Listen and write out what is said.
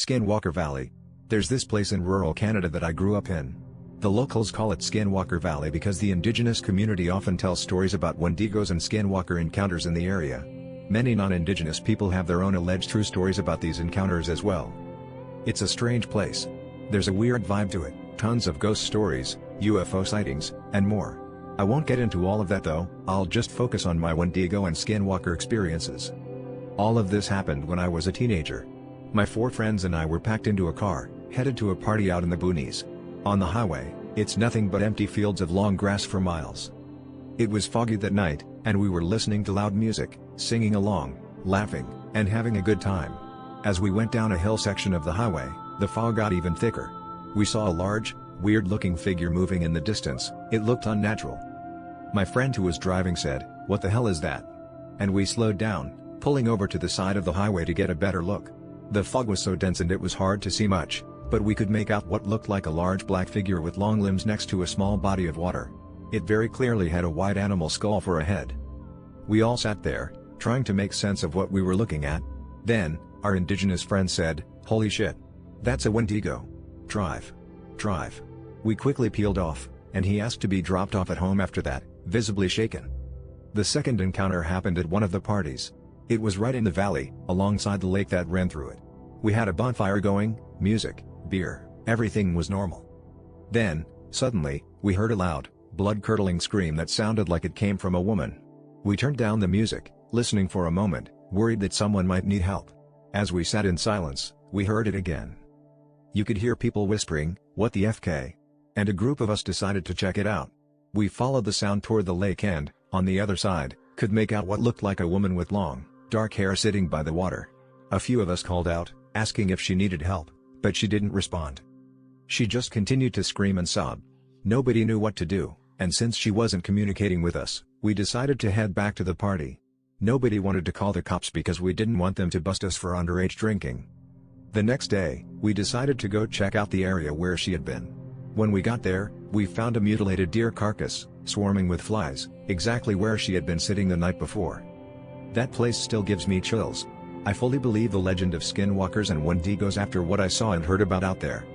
Skinwalker Valley. There's this place in rural Canada that I grew up in. The locals call it Skinwalker Valley because the indigenous community often tells stories about Wendigos and Skinwalker encounters in the area. Many non-indigenous people have their own alleged true stories about these encounters as well. It's a strange place. There's a weird vibe to it, tons of ghost stories, UFO sightings, and more. I won't get into all of that though, I'll just focus on my Wendigo and Skinwalker experiences. All of this happened when I was a teenager. My 4 friends and I were packed into a car, headed to a party out in the boonies. On the highway, it's nothing but empty fields of long grass for miles. It was foggy that night, and we were listening to loud music, singing along, laughing, and having a good time. As we went down a hill section of the highway, the fog got even thicker. We saw a large, weird-looking figure moving in the distance. It looked unnatural. My friend who was driving said, "What the hell is that?" And we slowed down, pulling over to the side of the highway to get a better look. The fog was so dense and it was hard to see much, but we could make out what looked like a large black figure with long limbs next to a small body of water. It very clearly had a white animal skull for a head. We all sat there, trying to make sense of what we were looking at. Then, our indigenous friend said, "Holy shit. That's a Wendigo. Drive. Drive." We quickly peeled off, and he asked to be dropped off at home after that, visibly shaken. The second encounter happened at one of the parties. It was right in the valley, alongside the lake that ran through it. We had a bonfire going, music, beer, everything was normal. Then, suddenly, we heard a loud, blood-curdling scream that sounded like it came from a woman. We turned down the music, listening for a moment, worried that someone might need help. As we sat in silence, we heard it again. You could hear people whispering, "What the FK?" And a group of us decided to check it out. We followed the sound toward the lake and, on the other side, could make out what looked like a woman with long, dark hair sitting by the water. A few of us called out, asking if she needed help, but she didn't respond. She just continued to scream and sob. Nobody knew what to do, and since she wasn't communicating with us, we decided to head back to the party. Nobody wanted to call the cops because we didn't want them to bust us for underage drinking. The next day, we decided to go check out the area where she had been. When we got there, we found a mutilated deer carcass, swarming with flies, exactly where she had been sitting the night before. That place still gives me chills. I fully believe the legend of skinwalkers and Wendigos after what I saw and heard about out there.